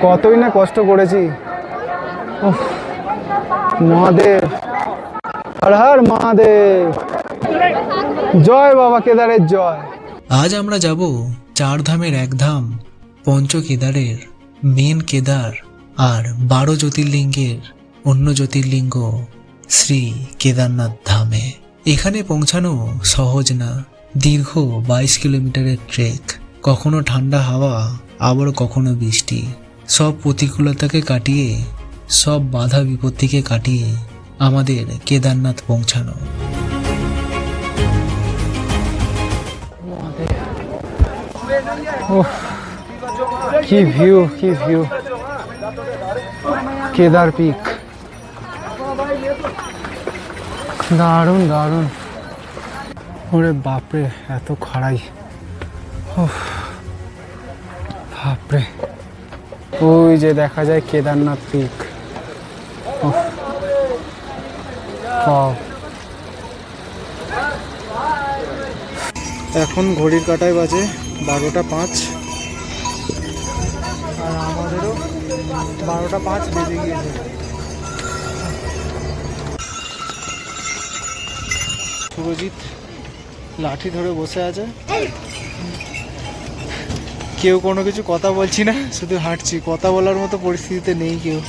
কতই না কষ্ট করেছি। মহাদেব, হর হর মহাদেব, জয় বাবা কেদারের জয়। আজ আমরা যাব 4 ধামের এক ধাম পঞ্চ কেদারের মেন কেদার আর 12 জ্যোতির্লিঙ্গের অন্য জ্যোতির্লিঙ্গ শ্রী কেদারনাথ ধামে। এখানে পৌঁছানো সহজ না, দীর্ঘ 22 কিলোমিটারের ট্রেক, কখনো ঠান্ডা হাওয়া আবার কখনো বৃষ্টি, সব প্রতিকূলতাকে কাটিয়ে, সব বাধা বিপত্তিকে কাটিয়ে আমাদের কেদারনাথ পৌঁছানো। কি ভিউ, কি ভিউ, কেদার পিক, দারুণ দারুণ। ওরে বাপরে, এত খাড়াই, বাপরে। ওই যে দেখা যায় কেদারনাথ পিক। এখন ঘড়ির কাঁটায় বাজে 12টা 5, আর আমাদেরও 12টা 5 বেজে গিয়েছে। সুরজিৎ লাঠি ধরে বসে আছে, কেউ কোনো কিছু কথা বলছি না, শুধু হাঁটছি, কথা বলার মতো পরিস্থিতিতে নেই কেউ।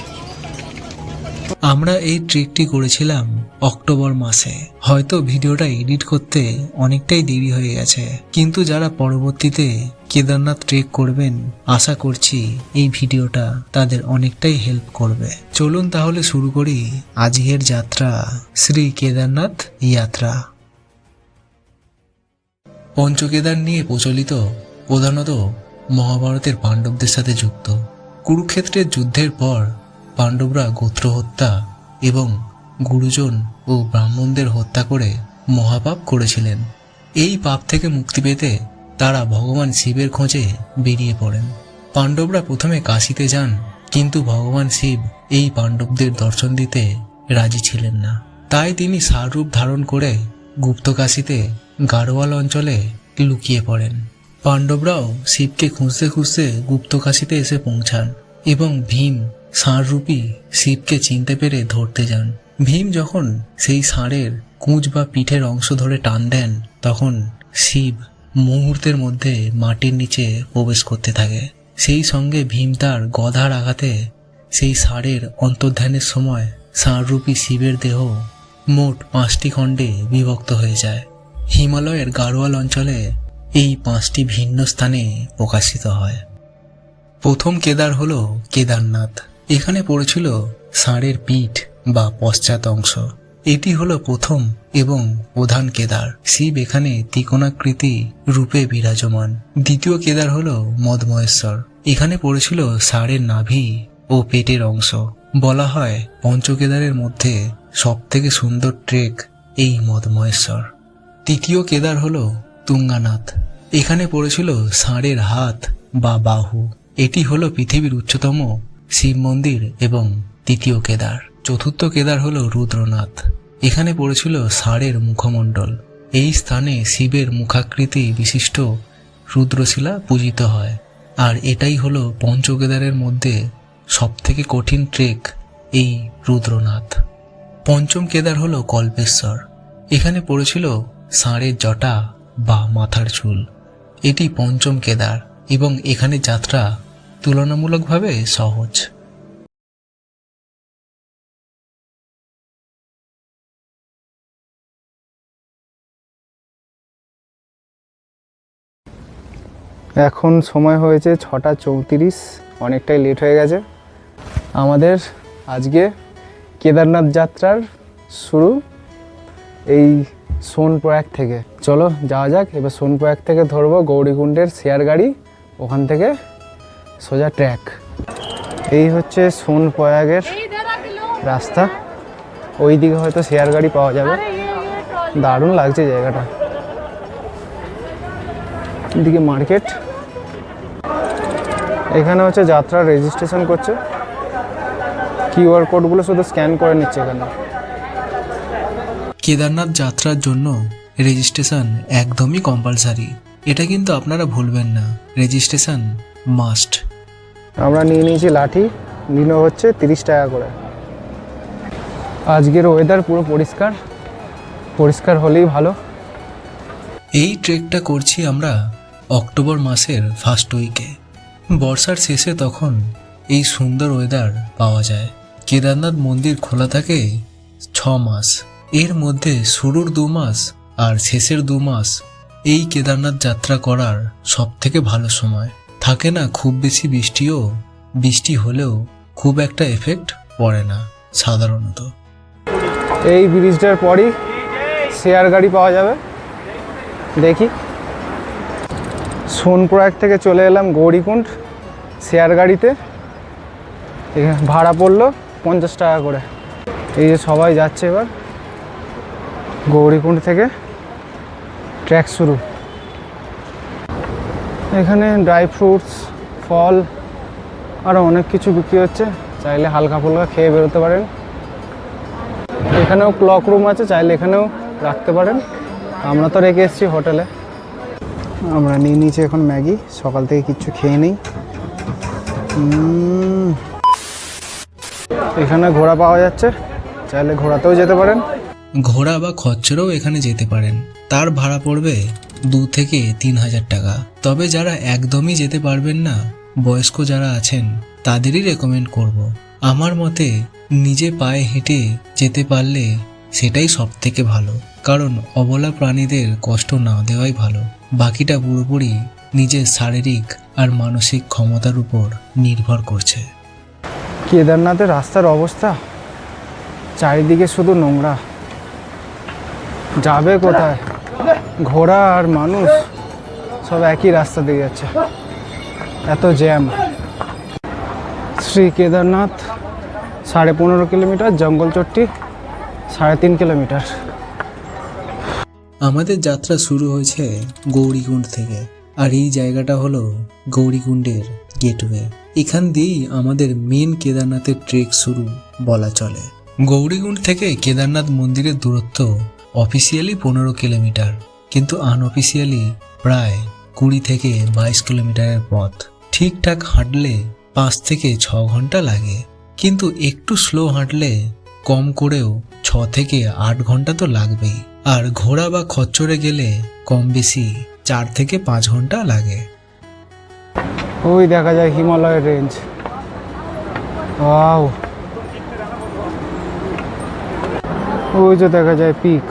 আমরা এই ট্রেকটি করেছিলাম অক্টোবর মাসে। হয়তো ভিডিওটা এডিট করতে অনেকটাই দেরি হয়ে গেছে, কিন্তু যারা পরবর্তীতে কেদারনাথ ট্রেক করবেন আশা করছি এই ভিডিওটা তাদের অনেকটাই হেল্প করবে। চলুন তাহলে শুরু করি আজকের যাত্রা, শ্রী কেদারনাথ যাত্রা। পঞ্চকেদার নিয়ে প্রচলিত প্রধানত মহাভারতের পাণ্ডবদের সাথে যুক্ত। কুরুক্ষেত্রের যুদ্ধের পর পাণ্ডবরা গোত্র হত্যা এবং গুরুজন ও ব্রাহ্মণদের হত্যা করে মহাপাপ করেছিলেন। এই পাপ থেকে মুক্তি পেতে তারা ভগবান শিবের খোঁজে বেরিয়ে পড়েন। পাণ্ডবরা প্রথমে কাশীতে যান, কিন্তু ভগবান শিব এই পাণ্ডবদের দর্শন দিতে রাজি ছিলেন না। তাই তিনি সাররূপ ধারণ করে গুপ্তকাশীতে গাড়োয়াল অঞ্চলে লুকিয়ে পড়েন। পাণ্ডবরাও শিবকে খুঁজতে খুঁজতে গুপ্তকাশীতে এসে পৌঁছান এবং ভীম ষাঁড়রূপী শিবকে চিনতে পেরে ধরতে যান। ভীম যখন সেই ষাঁড়ের কুঁজ বা পিঠের অংশ ধরে টান দেন, তখন শিব মুহূর্তের মধ্যে মাটির নিচে প্রবেশ করতে থাকে। সেই সঙ্গে ভীম তার গদার আঘাতে সেই ষাঁড়ের অন্তর্ধানের সময় ষাঁড়রূপী শিবের দেহ মোট 5টি খণ্ডে বিভক্ত হয়ে যায়। হিমালয়ের গাড়োয়াল অঞ্চলে এই 5টি ভিন্ন স্থানে প্রকাশিত হয়। প্রথম কেদার হল কেদারনাথ। এখানে পড়েছিল ষাঁড়ের পিঠ বা পশ্চাৎ অংশ। এটি হলো প্রথম এবং প্রধান কেদার। শিব এখানে ত্রিকোণাকৃতি রূপে বিরাজমান। দ্বিতীয় কেদার হলো মদমহেশ্বর। এখানে পড়েছিল ষাঁড়ের নাভি ও পেটের অংশ। বলা হয় পঞ্চকেদারের মধ্যে সব থেকে সুন্দর ট্রেক এই মদমহেশ্বর। তৃতীয় কেদার হলো তুঙ্গানাথ। এখানে পড়েছিল ষাঁড়ের হাত বা বাহু। এটি হলো পৃথিবীর উচ্চতম শিব মন্দির এবং তৃতীয় কেদার। চতুর্থ কেদার হলো রুদ্রনাথ। এখানে পড়েছিল ষাঁড়ের মুখমণ্ডল। এই স্থানে শিবের মুখাকৃতি বিশিষ্ট রুদ্রশিলা পূজিত হয়। আর এটাই হলো পঞ্চকেদারের মধ্যে সবথেকে কঠিন ট্রেক, এই রুদ্রনাথ। পঞ্চম কেদার হলো কল্পেশ্বর। এখানে পড়েছিল ষাঁড়ের জটা বা মাথার চুল। এটি পঞ্চম কেদার এবং এখানে যাত্রা তুলনামূলকভাবে সহজ। এখন সময় হয়েছে 6টা 34, অনেকটাই লেট হয়ে গেছে। আমাদের আজকে কেদারনাথ যাত্রার শুরু এই সোনপ্রয়াগ থেকে। চলো যাওয়া যাক। এবার সোনপ্রয়াগ থেকে ধরবো গৌরীকুণ্ডের শেয়ার গাড়ি, ওখান থেকে সোজা ট্র্যাক। এই হচ্ছে সোনপ্রয়াগের রাস্তা, ওই দিকে হয়তো শেয়ার গাড়ি পাওয়া যাবে। দারুণ লাগছে জায়গাটা। এদিকে মার্কেট, এখানে হচ্ছে যাত্রা রেজিস্ট্রেশন করছে। কিউআর কোডগুলো শুধু স্ক্যান করে নিচ্ছে এখানে। কেদারনাথ যাত্রার জন্য রেজিস্ট্রেশন একদমই কম্পালসারি। এটা কিন্তু আপনারা ভুলবেন না, রেজিস্ট্রেশন মাস্ট। আমরা নিয়ে নিয়েছি লাঠি, নিনো হচ্ছে 30 টাকা করে। আজকের ওয়েদার পুরো পরিষ্কার, পরিষ্কার হলেই ভালো। এই ট্রেকটা করছি আমরা অক্টোবর মাসের ফার্স্ট উইকে। বর্ষার শেষে তখন এই সুন্দর ওয়েদার পাওয়া যায়। কেদারনাথ মন্দির খোলা থাকে 6 মাস, এর মধ্যে শুরুর 2 মাস আর শেষের 2 মাস এই কেদারনাথ যাত্রা করার সব থেকে ভালো সময়। থাকে না খুব বেশি বৃষ্টিও, বৃষ্টি হলেও খুব একটা এফেক্ট পড়ে না সাধারণত। এই ব্রিজটার পরই শেয়ার গাড়ি পাওয়া যাবে। দেখি, সোনপ্রয়াগ থেকে চলে এলাম গৌরীকুণ্ড শেয়ার গাড়িতে। এখানে ভাড়া পড়লো 50 টাকা করে। এই যে সবাই যাচ্ছে এবার গৌরীকুণ্ড থেকে, ট্র্যাক শুরু। এখানে ড্রাই ফ্রুটস, ফল আরও অনেক কিছু বিক্রি হচ্ছে, চাইলে হালকা ফুলকা খেয়ে বেরোতে পারেন। এখানেও ক্লক রুম আছে, চাইলে এখানেও রাখতে পারেন। আমরা তো রেখে এসেছি হোটেলে। আমরা নিয়ে নিয়েছি এখন ম্যাগি, সকাল থেকে কিচ্ছু খেয়ে নেই। এখানে ঘোড়া পাওয়া যাচ্ছে, চাইলে ঘোড়াতেও যেতে পারেন। ঘোড়া বা খচ্চরেও এখানে যেতে পারেন, তার ভাড়া পড়বে 2 থেকে 3,000 টাকা। তবে যারা একদমই যেতে পারবেন না, বয়স্ক যারা আছেন, তাদেরই রেকমেন্ড করব। আমার মতে নিজে পায়ে হেঁটে যেতে পারলে সেটাই সব থেকে ভালো, কারণ অবলা প্রাণীদের কষ্ট না দেওয়াই ভালো। বাকিটা পুরোপুরি নিজের শারীরিক আর মানসিক ক্ষমতার উপর নির্ভর করছে। কেদারনাথের রাস্তার অবস্থা, চারিদিকে শুধু নোংরা, যাবে কোথায়? ঘোড়া আর মানুষ সব একই রাস্তা দিয়ে যাচ্ছে, এত জ্যাম। Shri Kedarnath 15.5 kilometre, Jungle Chatti 3.5 kilometre. আমাদের যাত্রা শুরু হয়েছে গৌরীকুণ্ড থেকে, আর এই জায়গাটা হলো গৌরীকুণ্ডের গেটওয়ে। এখান দিয়েই আমাদের মেন কেদারনাথের ট্রেক শুরু বলা চলে। গৌরীকুণ্ড থেকে কেদারনাথ মন্দিরের দূরত্ব অফিসিয়ালি 15 কিলোমিটার, কিন্তু আনঅফিসিয়ালি প্রায় 20 থেকে 22 কিলোমিটারের পথ। ঠিকঠাক হাঁটলে 5 থেকে 6 ঘন্টা লাগে, কিন্তু একটু স্লো হাঁটলে কম করেও 6 থেকে 8 ঘন্টা তো লাগবেই। আর ঘোড়া বা খচ্চরে গেলে কম বেশি 4 থেকে 5 ঘন্টা লাগে। ওই দেখা যায় হিমালয়ের রেঞ্জ। ওয়াও, ওই যে দেখা যায় পিক।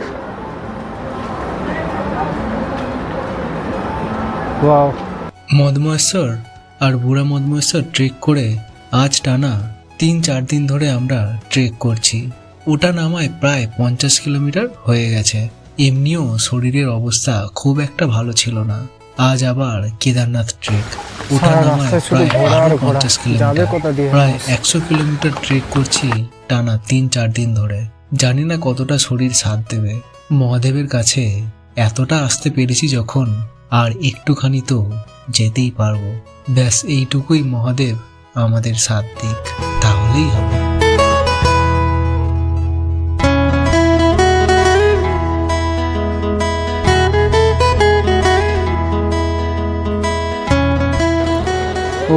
ওয়াও। মদমহেশ্বর আর বুড়া মদমহেশ্বর ট্রেক করে আজ টানা 3-4 দিন ধরে আমরা ট্রেক করছি। ওটা নামায় প্রায় 50 কিলোমিটার হয়ে গেছে। এমনিও শরীরের অবস্থা খুব একটা ভালো ছিল না। আজ আবার কেদারনাথ ট্রেক, ওটা নামায় প্রায় 50 কিলোমিটার, প্রায় 100 কিলোমিটার ট্রেক করছি টানা 3-4 দিন ধরে। জানি না কতটা শরীর সাথ দেবে। মহাদেবের কাছে এতটা আসতে পেরেছি যখন, আর একটুখানি তো যেতেই পারবো। ব্যাস এইটুকুই মহাদেব আমাদের সাথ দিক, তাহলেই হবে।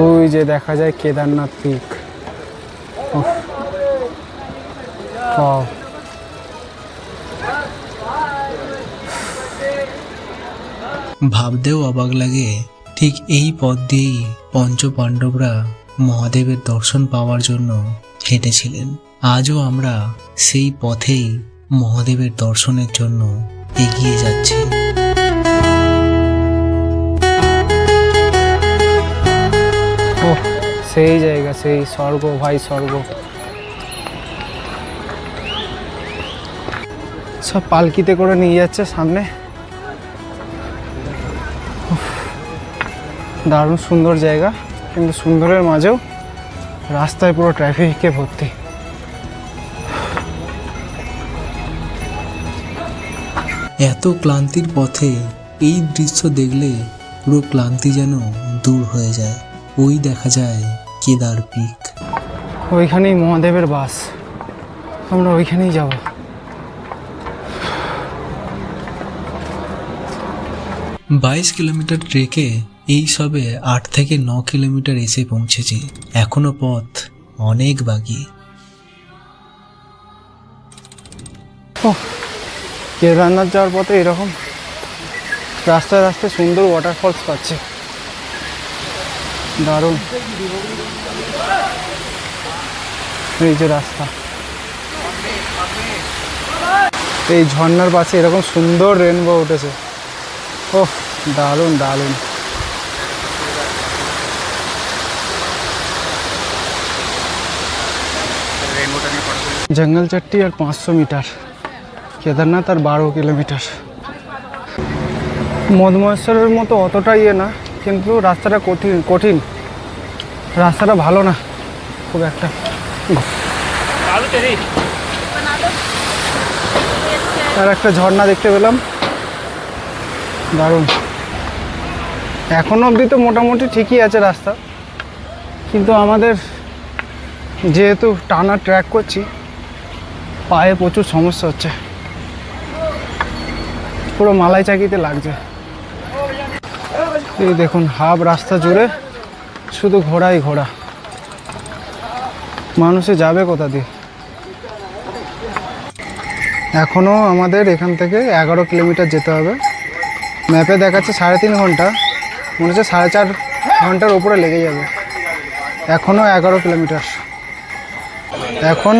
ওই যে দেখা যায় কেদারনাথ পিক। ভাবতেও অবাক লাগে, ঠিক এই পথ দিয়েই পঞ্চ পাণ্ডবরা মহাদেবের দর্শন পাওয়ার জন্য হেঁটেছিলেন। আজও আমরা সেই পথেই মহাদেবের দর্শনের জন্য এগিয়ে যাচ্ছি। ওহ, সেই জায়গা, সেই স্বর্গ ভাই, স্বর্গ। সব পালকিতে করে নিয়ে যাচ্ছে সামনে। দারুণ সুন্দর জায়গা, কিন্তু সুন্দরের মাঝেও রাস্তায় পুরো ট্রাফিকে ভর্তি। এত ক্লান্তির পথে এই দৃশ্য দেখলে পুরো ক্লান্তি যেন দূর হয়ে যায়। ওই দেখা যায় কেদার পিক। ওইখানেই মহাদেবের বাস, আমরা ওইখানেই যাব। 22 কিলোমিটার ট্রেকে এই সবে 8 থেকে 9 কিলোমিটার এসে পৌঁছেছি, এখনো পথ অনেক বাকি। কেদারনাথ যাওয়ার পথে এরকম রাস্তায় রাস্তায় সুন্দর ওয়াটারফলস পাচ্ছে, দারুণ। এই যে রাস্তা, এই ঝর্ণার পাশে এরকম সুন্দর রেনবো উঠেছে। ওহ, দারুণ দারুণ। জঙ্গল চট্টি আর 500 মিটার, কেদারনাথ আর 12 কিলোমিটার। মধুমহেশ্বরের মতো অতটা ইয়ে না, কিন্তু রাস্তাটা কঠিন, রাস্তাটা ভালো না খুব একটা। আর একটা ঝর্ণা দেখতে পেলাম, দারুণ। এখনো অবধি তো মোটামুটি ঠিকই আছে রাস্তা, কিন্তু আমাদের যেহেতু টানা ট্র্যাক করছি, পায়ে প্রচুর সমস্যা হচ্ছে, পুরো মালাই চাকিতে লাগছে। এই দেখুন, হাফ রাস্তা জুড়ে শুধু ঘোড়াই ঘোড়া, মানুষে যাবে কোথা দিয়ে। এখনও আমাদের এখান থেকে 11 কিলোমিটার যেতে হবে। ম্যাপে দেখাচ্ছে 3.5 ঘন্টা, মনে হচ্ছে 4.5 ঘন্টার ওপরে লেগে যাবে। এখনও 11 কিলোমিটার। এখন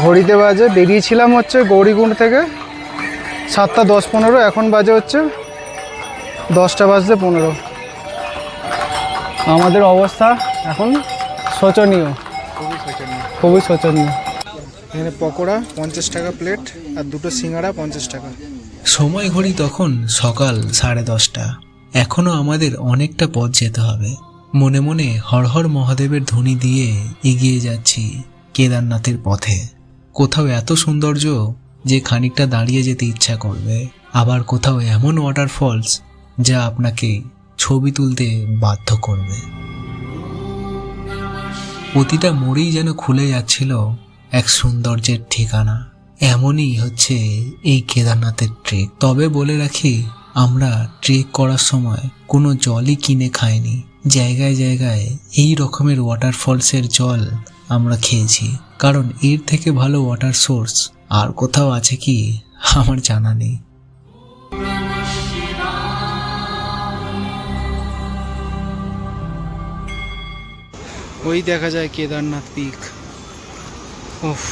ঘড়িতে বাজে, বেরিয়েছিলাম হচ্ছে গৌরীকুণ্ড থেকে 7:10-15, এখন বাজে হচ্ছে 10:15। আমাদের অবস্থা এখন শোচনীয়, খুবই শোচনীয়। এখানে পকোড়া 50 টাকা প্লেট আর 2টো সিঙ্গাড়া 50 টাকা। সময় ঘড়ি তখন সকাল 10:30। এখনো আমাদের অনেকটা পথ যেতে হবে। মনে মনে হর হর মহাদেবের ধ্বনি দিয়ে এগিয়ে যাচ্ছি কেদারনাথের পথে। কোথাও এত সৌন্দর্য যে খানিকটা দাঁড়িয়ে যেতে ইচ্ছা করবে, আবার কোথাও এমন ওয়াটারফলস যা আপনাকে ছবি তুলতে বাধ্য করবে। প্রতিটা মোড়েই যেন খুলে যাচ্ছিল এক সৌন্দর্যের ঠিকানা। এমনই হচ্ছে এই কেদারনাথের ট্রেক। তবে বলে রাখি, আমরা ট্রেক করার সময় কোনো জলই কিনে খাইনি। জায়গায় জায়গায় এই রকমের ওয়াটারফলসের জল আমরা খেয়েছি, কারণ এর থেকে ভালো ওয়াটার সোর্স আর কোথাও আছে কি আমার জানা নেই। ওই দেখা যায় কেদারনাথ পিক। উফ,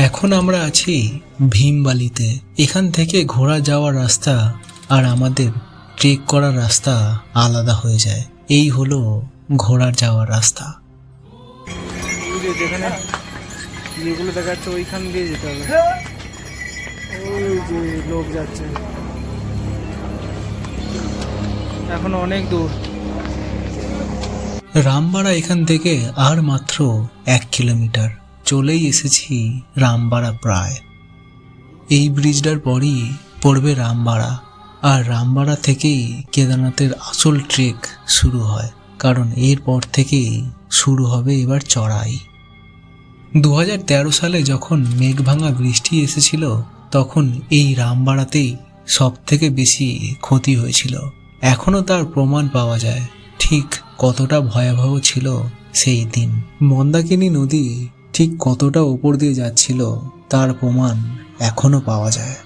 এখন আমরা আছি ভীমবালিতে। এখান থেকে ঘোড়া যাওয়ার রাস্তা আর আমাদের ট্রেক করার রাস্তা আলাদা হয়ে যায়। এই হলো ঘোড়ার যাওয়ার রাস্তা। যেখানে যেগুলো দেখা যাচ্ছে ওইখান দিয়ে যেতে হবে। ওই যে লোক যাচ্ছে, এখন অনেক দূর। রামবাড়া এখান থেকে আর মাত্র 1 কিলোমিটার। চলেই এসেছি রামবাড়া প্রায়। এই ব্রিজটার পরই পড়বে রামবাড়া, আর রামবাড়া থেকেই কেদারনাথের আসল ট্রেক শুরু হয়, কারণ এরপর থেকেই শুরু হবে এবার চড়াই। 2013 সালে যখন মেঘভাঙা বৃষ্টি এসেছিল, তখন এই রামবাড়াতেই সব থেকে বেশি ক্ষতি হয়েছিল। এখনো তার প্রমাণ পাওয়া যায় ঠিক কতটা ভয়াবহ ছিল সেই দিন। মন্দাকিনী নদী ঠিক কতটা উপর দিয়ে যাচ্ছিল তার প্রমাণ এখনো পাওয়া যায়।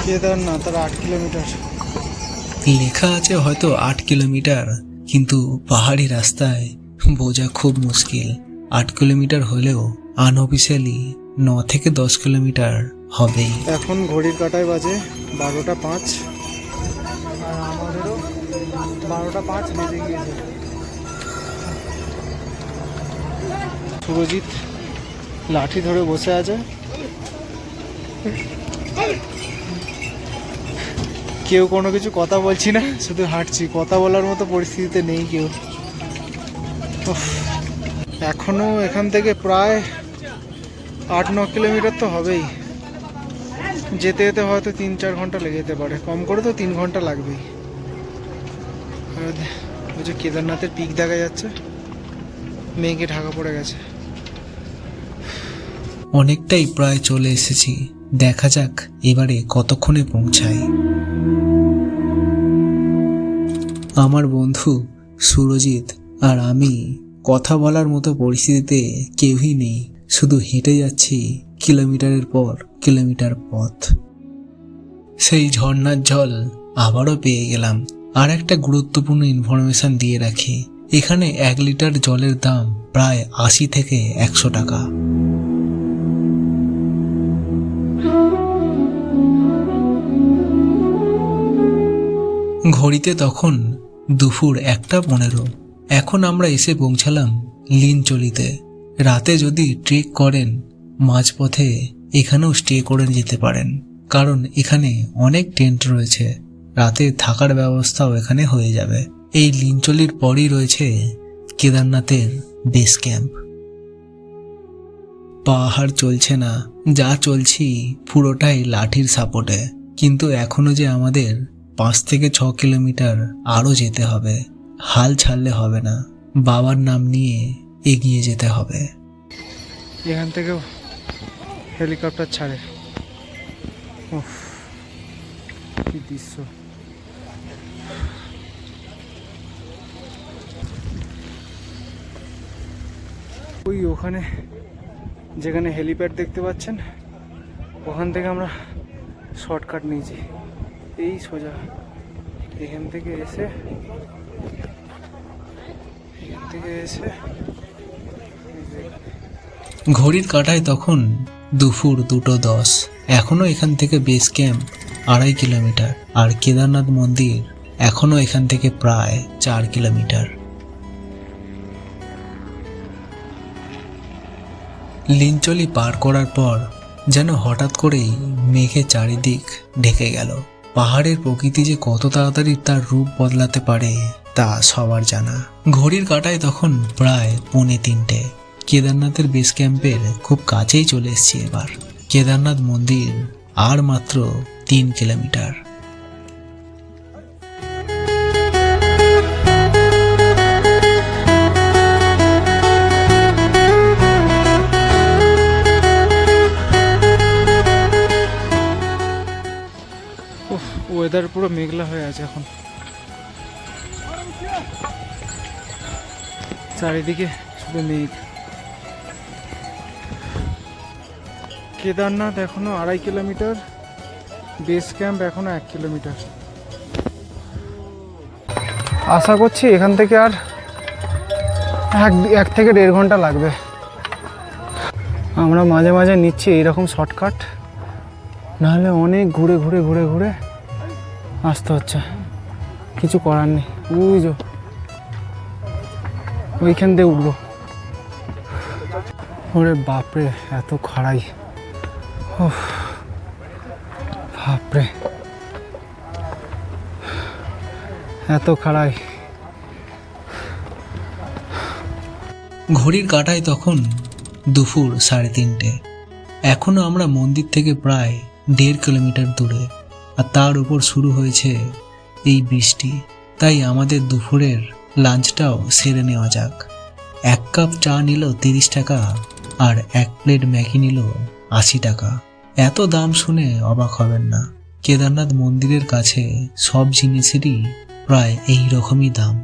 কেদারনাথ আর 8 কিলোমিটার। লেখা আছে হয়তো 8 কিলোমিটার, কিন্তু পাহাড়ি রাস্তায় বোঝা খুব মুশকিল। 8 কিলোমিটার হলেও আনঅফিসিয়ালি 9 থেকে 10 কিলোমিটার হবেই। এখন ঘড়ির কাঁটায় বাজে 12:05, আর আমাদেরও 12:05 বেজে গিয়েছে। সুরজিৎ লাঠি ধরে বসে আছে, কেউ কোনো কিছু কথা বলছি না, শুধু হাঁটছি। কথা বলার মতো পরিস্থিতিতে নেই কেউ। উফ, এখনো এখান থেকে প্রায় 8-9 কিলোমিটার তো হবেই। যেতে যেতে হয়তো 3-4 ঘন্টা লেগে যেতে পারে, কম করে তো 3 ঘন্টা লাগবেই। আর ওই যে কেদারনাথের পিক দেখা যাচ্ছে, মেঘে ঢাকা পড়ে গেছে। অনেকটাই প্রায় চলে এসেছি, দেখা যাক এবারে কতক্ষণে পৌঁছাই। আমার বন্ধু সুরজিৎ আর আমি কথা বলার মতো পরিস্থিতিতে কেউই নেই, শুধু হেঁটে যাচ্ছি কিলোমিটারের পর কিলোমিটার পথ। সেই ঝর্ণার জল আবারও পেয়ে গেলাম। আর একটা গুরুত্বপূর্ণ ইনফরমেশন দিয়ে রাখি, এখানে 1 লিটার জলের দাম প্রায় 80 থেকে 100 টাকা। ঘড়িতে তখন দুপুর 1:15। এখন আমরা এসে পৌঁছালাম লিনচলিতে। রাতে যদি ট্রেক করেন, মাঝপথে এখানেও স্টে করে যেতে পারেন, কারণ এখানে অনেক টেন্ট রয়েছে, রাতে থাকার ব্যবস্থাও এখানে হয়ে যাবে। এই লিনচলির পরই রয়েছে কেদারনাথের বেস ক্যাম্প। পাহাড় চলছে না, যা চলছি পুরোটাই লাঠির সাপোর্টে, কিন্তু এখনো যে আমাদের 5 থেকে 6 কিলোমিটার আরও যেতে হবে। হাল ছাড়লে হবে না, বাবার নাম নিয়ে এগিয়ে যেতে হবে। এখান থেকেও হেলিকপ্টার ছাড়ে। উফ, কি দৃশ্য! ওই ওখানে যেখানে হেলিপ্যাড দেখতে পাচ্ছেন, ওখান থেকে আমরা শর্টকাট নিয়েছি, এই সোজা এখান থেকে এসে ঘড়ির কাঁটায় তখন দুপুর 2:10। এখনো এখান থেকে বেস ক্যাম্প 2.5 কিলোমিটার, আর কেদারনাথ মন্দির এখনো এখান থেকে প্রায় 4 কিলোমিটার। লিনচলি পার করার পর যেন হঠাৎ করেই মেঘে চারিদিক ঢেকে গেল। পাহাড়ের প্রকৃতি যে কত তাড়াতাড়ি তার রূপ বদলাতে পারে তা সবার জানা। ঘড়ির কাঁটায় তখন প্রায় 2:45। কেদারনাথের বেস ক্যাম্পের খুব কাছেই চলে এসেছি এবার। কেদারনাথ মন্দির আর মাত্র 3 কিলোমিটার। ওয়েদার পুরো মেঘলা হয়ে আছে এখন, চারিদিকে শুধু মেঘ। কেদারনাথ এখনো 2.5 কিলোমিটার, বেস ক্যাম্প এখনো 1 কিলোমিটার। আশা করছি এখান থেকে আর 1 থেকে 1.5 ঘন্টা লাগবে। আমরা মাঝে মাঝে নিচ্ছি এইরকম শর্টকাট, নাহলে অনেক ঘুরে ঘুরে ঘুরে ঘুরে আসতে হচ্ছে, কিছু করার নেই। বুঝো ওইখান দিয়ে উঠবো। ওরে বাপরে, এত খাড়াই! বাপরে, এত খাড়াই! ঘড়ির কাঁটায় তখন দুপুর 3:30। এখনো আমরা মন্দির থেকে প্রায় 1.5 কিলোমিটার দূরে, আর তার উপর শুরু হয়েছে এই বৃষ্টি। তাই আমাদের দুপুরের লাঞ্চটাও সেরে নেওয়া যাক। 1 কাপ চা নিল 30 টাকা, আর 1 প্লেট ম্যাগি নিল 80 টাকা। এত দাম শুনে অবাক হবেন না, কেদারনাথ মন্দিরের কাছে সব জিনিসেরই প্রায় এই রকমই দাম।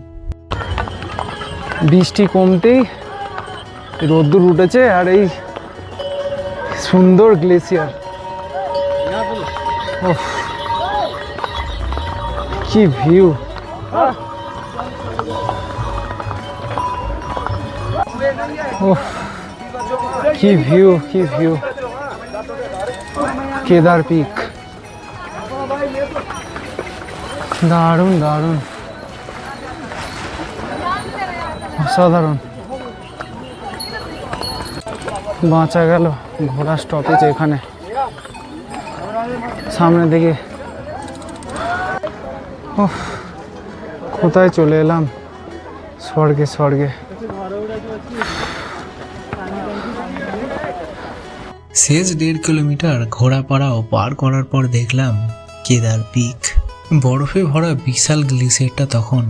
বৃষ্টি কমতেই রোদ্দুর উঠেছে, আর এই সুন্দর গ্লেসিয়ার, কি ভিউ! কি ভিউ, কি ভিউ! কেদার পিক, দারুণ দারুণ, অসাধারণ। বাঁচা গেল ঘোড়া স্টপেজ এখানে, সামনের দিকে। কোথায় চলে এলাম, স্বর্গে স্বর্গে। শেষ 1.5 কিলোমিটার ঘোড়াপাড়াও পার করার পর দেখলাম কেদার পিক। বরফে ভরা বিশাল গ্লেসিয়ারটা তখন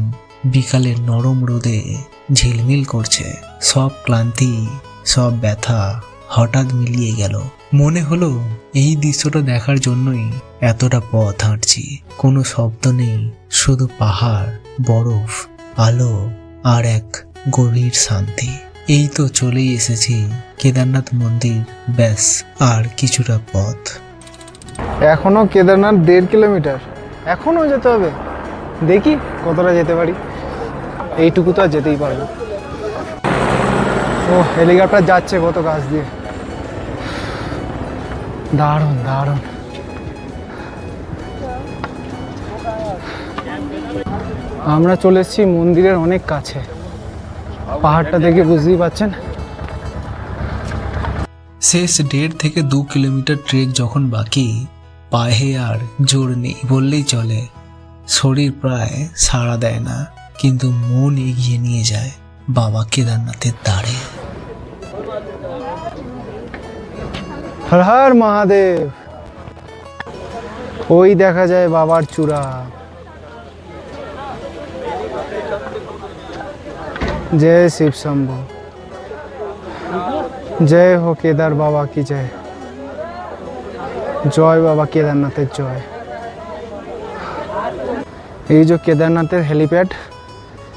বিকালের নরম রোদে ঝিলমিল করছে। সব ক্লান্তি, সব ব্যথা হঠাৎ মিলিয়ে গেল। মনে হলো এই দৃশ্যটা দেখার জন্যই এতটা পথ হাঁটছি। কোনো শব্দ নেই, শুধু পাহাড়, বরফ, আলো আর এক গভীর শান্তি। এই তো চলেই এসেছি কেদারনাথ মন্দির, ব্যাস আর কিছুটা পথ। এখনো কেদারনাথ 1.5 কিলোমিটার, এখনো যেতে হবে। দেখি কতটা যেতে পারি, এইটুকু তো আর যেতেই পারবো। ও হেলিকপ্টার যাচ্ছে কত কাছ দিয়ে, দারুণ দারুণ। আমরা চলে এসেছি মন্দিরের অনেক কাছে, পাহাড়টা দেখে বুঝতেই পারছেন। শেষ 1.5 থেকে 2 কিলোমিটার ট্রেক যখন বাকি, পায়ে আর জোর নেই বললেই চলে। শরীর প্রায় সাড়া দেয় না, কিন্তু মন এগিয়ে নিয়ে যায় বাবা কেদারনাথের দ্বারে। হর হর মহাদেব। ওই দেখা যায় বাবার চূড়া। जय शिव शंभु, जय हो केदार बाबा की जय, জয় বাবা কেদারনাথের জয়। এই যে কেদারনাথের হেলিপ্যাড,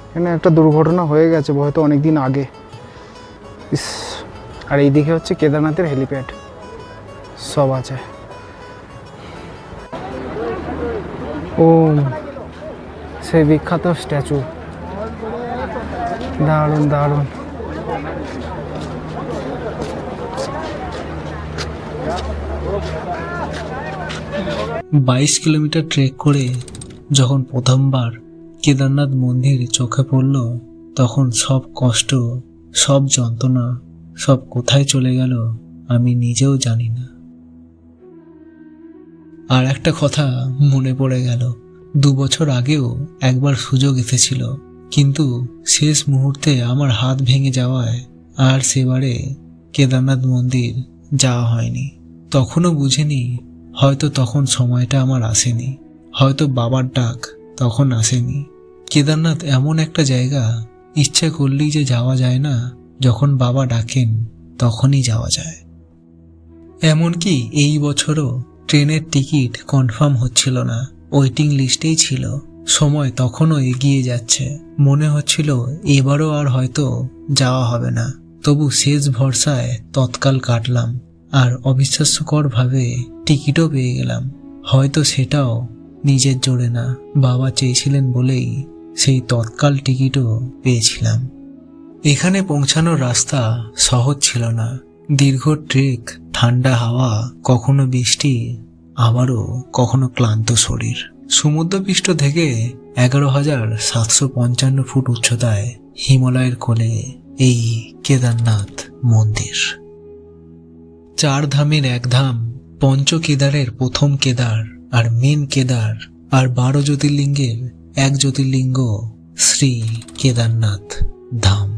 এখানে একটা দুর্ঘটনা হয়ে গেছে হয়তো অনেক দিন আগে। আর এইদিকে হচ্ছে কেদারনাথের হেলিপ্যাড, সব আছে। ওম, সেই বিখ্যাত স্ট্যাচু, দারুণ দারুণ। 22 কিলোমিটার ট্রেক করে যখন প্রথমবার কেদারনাথ মন্দির চোখে পড়ল, তখন সব কষ্ট, সব যন্ত্রণা, সব কোথায় চলে গেল আমি নিজেও জানি না। আর একটা কথা মনে পড়ে গেল, 2 বছর আগেও একবার সুযোগ এসেছিল, কিন্তু শেষ মুহূর্তে আমার হাত ভেঙে যাওয়ায় আর সেবারে কেদারনাথ মন্দির যাওয়া হয়নি। তখনও বুঝিনি, হয়তো তখন সময়টা আমার আসেনি, হয়তো বাবার ডাক তখন আসেনি। কেদারনাথ এমন একটা জায়গা, ইচ্ছে করলেই যে যাওয়া যায় না, যখন বাবা ডাকেন তখনই যাওয়া যায়। এমনকি এই বছরও ট্রেনের টিকিট কনফার্ম হচ্ছিল না, ওয়েটিং লিস্টেই ছিল। সময় তখনও এগিয়ে যাচ্ছে, মনে হচ্ছিল এবারও আর হয়তো যাওয়া হবে না। তবু শেষ ভরসায় তৎকাল কাটলাম, আর অবিশ্বাস্যকরভাবে টিকিটও পেয়ে গেলাম। হয়তো সেটাও নিজের জোরে না, বাবা চেয়েছিলেন বলেই সেই তৎকাল টিকিটও পেয়েছিলাম। এখানে পৌঁছানোর রাস্তা সহজ ছিল না, দীর্ঘ ট্রেক, ঠান্ডা হাওয়া, কখনো বৃষ্টি, আবারও কখনো ক্লান্ত শরীর। সমুদ্রপৃষ্ঠ থেকে 11,755 ফুট উচ্চতায় হিমালয়ের কোলে এই কেদারনাথ মন্দির। 4 ধামের এক ধাম, পঞ্চ কেদারের প্রথম কেদার আর মেন কেদার, আর 12 জ্যোতির্লিঙ্গের এক জ্যোতির্লিঙ্গ শ্রী কেদারনাথ ধাম।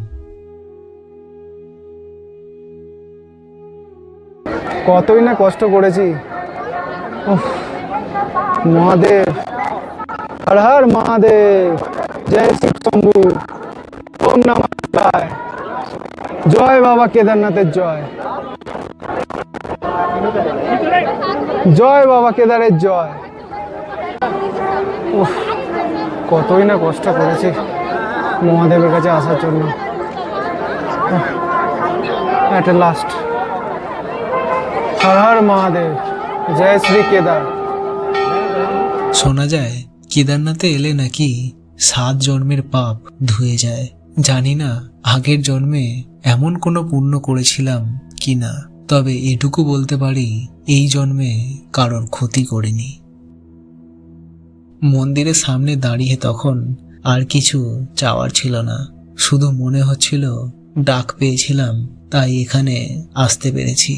কতই না কষ্ট করেছি। উফ, মহাদেব, হর হর মহাদেব, জয় শিব শম্ভু, ওম নমঃ শিবায়, জয় বাবা কেদারনাথের জয়, জয় বাবা কেদারের জয়। উফ, কতই না কষ্ট করেছি মহাদেবের কাছে আসার জন্য। এটা লাস্ট। হর হর মহাদেব, জয় শ্রী কেদার। শোনা যায় কেদারনাথে এলে নাকি 7 জন্মের পাপ ধুয়ে যায়। জানি না আগের জন্মে এমন কোনো পুণ্য করেছিলাম কিনা, তবে এটুকু বলতে পারি এই জন্মে কারোর ক্ষতি করিনি। মন্দিরের সামনে দাঁড়িয়ে তখন আর কিছু চাওয়ার ছিল না, শুধু মনে হচ্ছিল ডাক পেয়েছিলাম, তাই এখানে আসতে পেরেছি।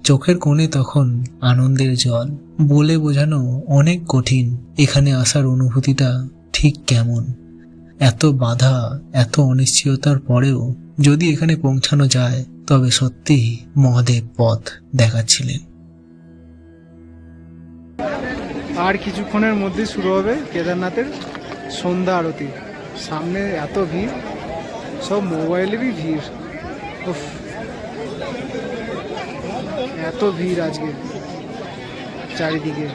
চোখের কোণে তখন আনন্দের জল, বলে বোঝানো অনেক কঠিন এখানে আসার অনুভূতিটা ঠিক কেমন। এত বাধা, এত অনিশ্চয়তার পরেও যদি এখানে পৌঁছানো যায়, তবে সত্যি মহাদেব পথ দেখাচ্ছিলেন। আর কিছুক্ষণের মধ্যে শুরু হবে কেদারনাথের সন্ধ্যা আরতি। সামনে এত ভিড়, সব মোবাইলেরই ভিড়। উফ, এত ভিড় আজকে চারিদিকে।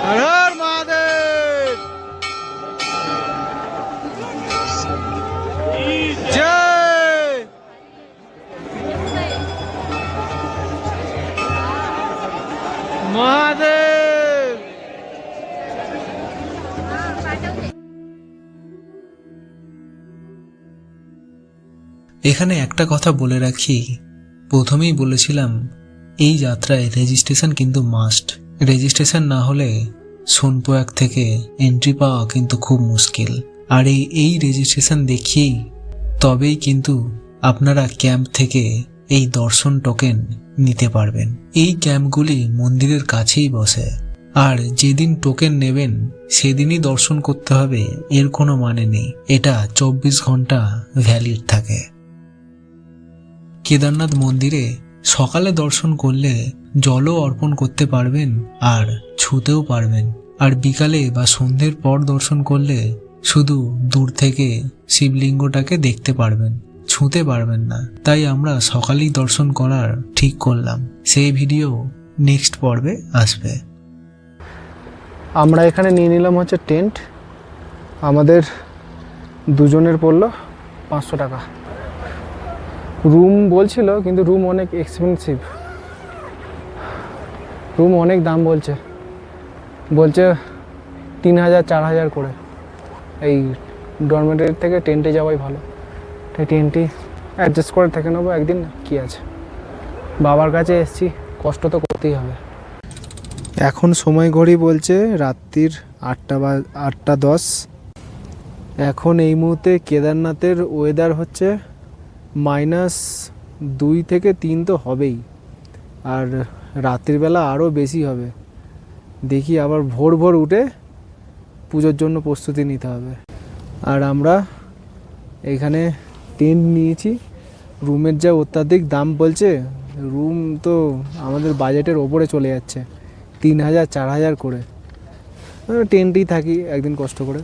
হর হর মহাদেব, জয় মহাদেব। এখানে একটা কথা বলে রাখি, প্রথমেই বলেছিলাম এই যাত্রায় রেজিস্ট্রেশন কিন্তু মাস্ট। রেজিস্ট্রেশন না হলে সোনপ্রয়াগ থেকে এন্ট্রি পাওয়া কিন্তু খুব মুশকিল। আর এই রেজিস্ট্রেশন দেখিয়েই তবেই কিন্তু আপনারা ক্যাম্প থেকে এই দর্শন টোকেন নিতে পারবেন। এই ক্যাম্পগুলি মন্দিরের কাছেই বসে, আর যেদিন টোকেন নেবেন সেদিনই দর্শন করতে হবে এর কোনো মানে নেই। এটা 24 ঘন্টা ভ্যালিড থাকে। কেদারনাথ মন্দিরে সকালে দর্শন করলে জলও অর্পণ করতে পারবেন আর ছুঁতেও পারবেন, আর বিকালে বা সন্ধ্যের পর দর্শন করলে শুধু দূর থেকে শিবলিঙ্গটাকে দেখতে পারবেন, ছুঁতে পারবেন না। তাই আমরা সকালেই দর্শন করার ঠিক করলাম। সেই ভিডিও নেক্সট পর্বে আসবে। আমরা এখানে নিয়ে নিলাম হচ্ছে টেন্ট, আমাদের দুজনের পড়লো 500 টাকা। রুম বলছিল, কিন্তু রুম অনেক এক্সপেন্সিভ, রুম অনেক দাম বলছে 3000 4000 করে। এই ডরমেটরি থেকে টেন্টে যাওয়াই ভালো, তাই টেন্টই অ্যাডজাস্ট করে থেকে নেবো একদিন, কি আছে। বাবার কাছে এসছি, কষ্ট তো করতেই হবে। এখন সময় ঘড়ি বলছে রাত্রির 8:10। এখন এই মুহূর্তে কেদারনাথের ওয়েদার হচ্ছে -2 থেকে 3 তো হবেই, আর রাত্রিবেলা আরও বেশি হবে। দেখি আবার ভোর ভোর উঠে পুজোর জন্য প্রস্তুতি নিতে হবে। আর আমরা এখানে টেন্ট নিয়েছি, রুমের যা অত্যাধিক দাম বলছে, রুম তো আমাদের বাজেটের ওপরে চলে যাচ্ছে, 3000 4000 করে। টেন্টেই থাকি একদিন কষ্ট করে।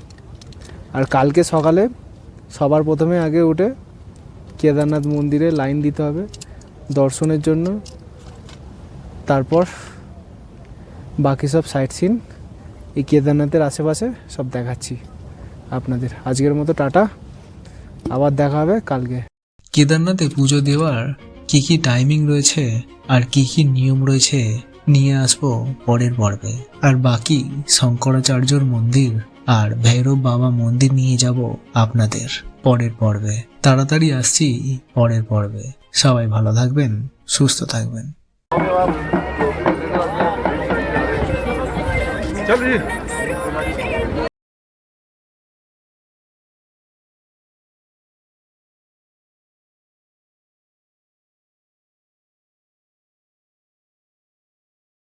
আর কালকে সকালে সবার প্রথমে আগে উঠে কেদারনাথ মন্দিরে লাইন দিতে হবে দর্শনের জন্য, তারপর বাকি সব সাইট সিন এই কেদারনাথের আশেপাশে সব দেখাচ্ছি আপনাদের। আজকের মতো টাটা, আবার দেখা হবে কালকে। কেদারনাথে পুজো দেওয়ার কি কি টাইমিং রয়েছে আর কি কি নিয়ম রয়েছে নিয়ে আসবো পরের পর্বে। আর বাকি শঙ্করাচার্যর মন্দির আর ভৈরব বাবা মন্দির নিয়ে যাব আপনাদের পরের পর্বে। তাড়াতাড়ি আসছি পরের পর্বে। সবাই ভালো থাকবেন, সুস্থ থাকবেন। चल